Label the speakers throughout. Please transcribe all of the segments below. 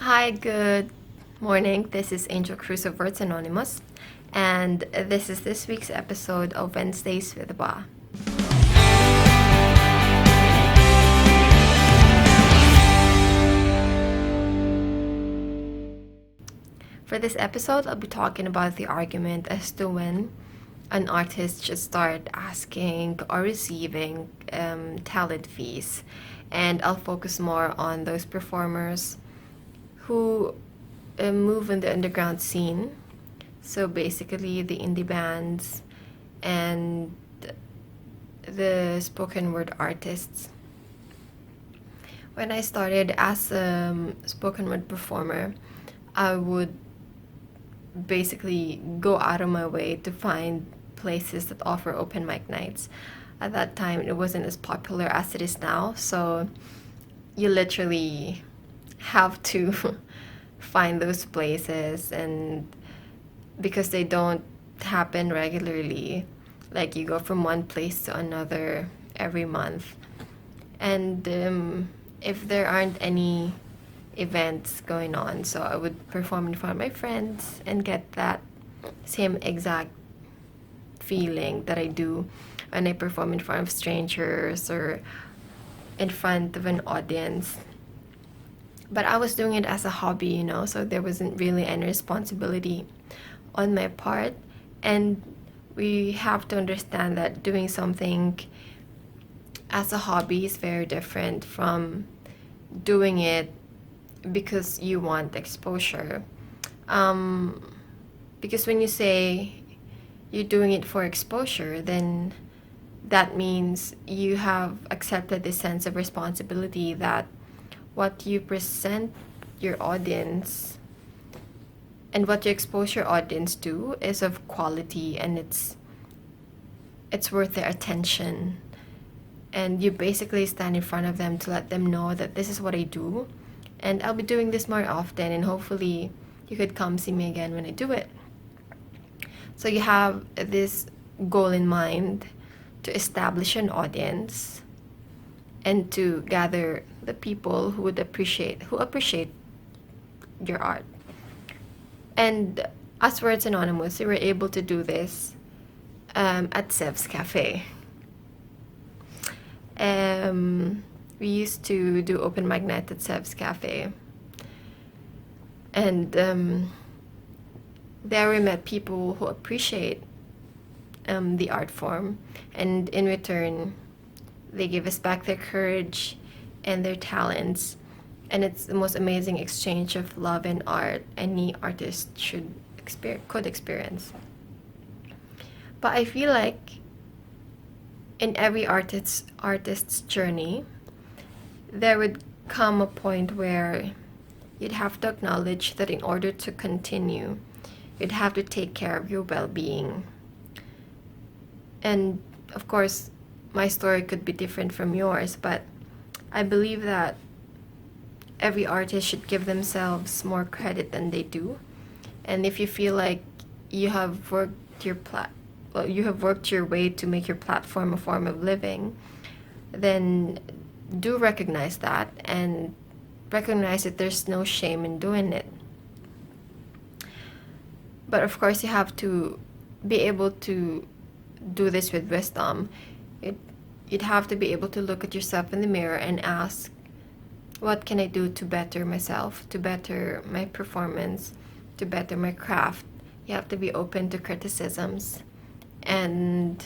Speaker 1: Hi, good morning. This is Angel Cruz of Words Anonymous, and this is this week's episode of Wednesdays with Ba. For this episode, I'll be talking about the argument as to when an artist should start asking or receiving talent fees, and I'll focus more on those performers who move in the underground scene. So basically, the indie bands and the spoken word artists. When I started as a spoken word performer, I would basically go out of my way to find places that offer open mic nights. At that time, it wasn't as popular as it is now, so you literally have to find those places, and because they don't happen regularly, like you go from one place to another every month, and if there aren't any events going on, so I would perform in front of my friends and get that same exact feeling that I do when I perform in front of strangers or in front of an audience. But I was doing it as a hobby, so there wasn't really any responsibility on my part. And we have to understand that doing something as a hobby is very different from doing it because you want exposure. Because when you say you're doing it for exposure, then that means you have accepted this sense of responsibility that what you present your audience and what you expose your audience to is of quality, and it's worth their attention. And you basically stand in front of them to let them know that this is what I do, and I'll be doing this more often, and hopefully you could come see me again when I do it. So you have this goal in mind to establish an audience and to gather the people who appreciate your art. And as Words Anonymous, we were able to do this at Sev's Cafe. We used to do open mic night at Sev's Cafe, and there we met people who appreciate the art form, and in return they give us back their courage and their talents, and it's the most amazing exchange of love and art any artist could experience. But I feel like in every artist's journey, there would come a point where you'd have to acknowledge that in order to continue, you'd have to take care of your well-being. And of course, my story could be different from yours, but I believe that every artist should give themselves more credit than they do. And if you feel like you have worked your way to make your platform a form of living, then do recognize that, and recognize that there's no shame in doing it. But of course, you have to be able to do this with wisdom. You'd have to be able to look at yourself in the mirror and ask, what can I do to better myself, to better my performance, to better my craft? You have to be open to criticisms and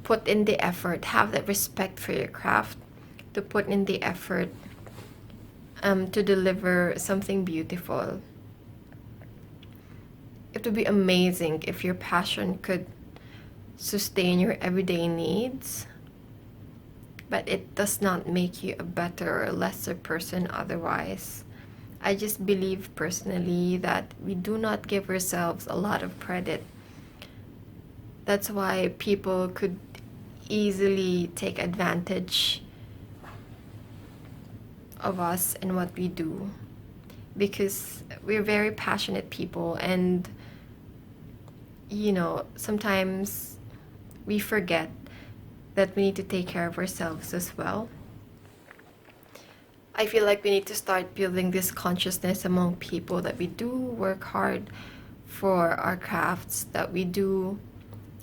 Speaker 1: put in the effort, have that respect for your craft, to put in the effort to deliver something beautiful. It would be amazing if your passion could sustain your everyday needs, but it does not make you a better or lesser person otherwise. I just believe personally that we do not give ourselves a lot of credit. That's why people could easily take advantage of us and what we do, because we're very passionate people, and sometimes we forget that we need to take care of ourselves as well. I feel like we need to start building this consciousness among people that we do work hard for our crafts, that we do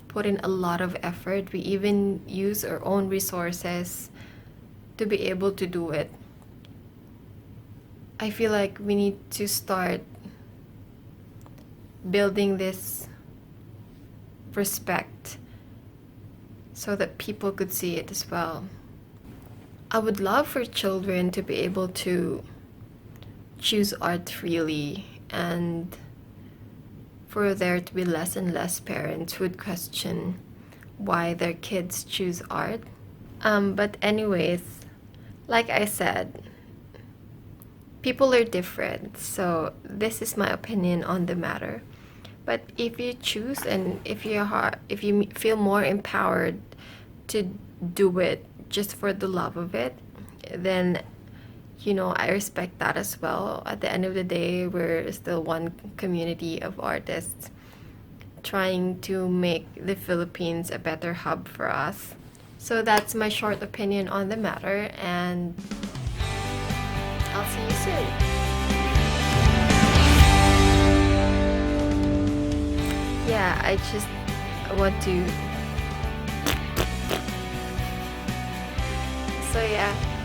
Speaker 1: put in a lot of effort. We even use our own resources to be able to do it. I feel like we need to start building this respect so that people could see it as well. I would love for children to be able to choose art freely, and for there to be less and less parents who would question why their kids choose art. But anyways, like I said, people are different, so this is my opinion on the matter. But if you choose, and if you feel more empowered to do it just for the love of it, then I respect that as well. At the end of the day, we're still one community of artists trying to make the Philippines a better hub for us. So that's my short opinion on the matter, and I'll see you soon. Yeah, I just want to. So yeah.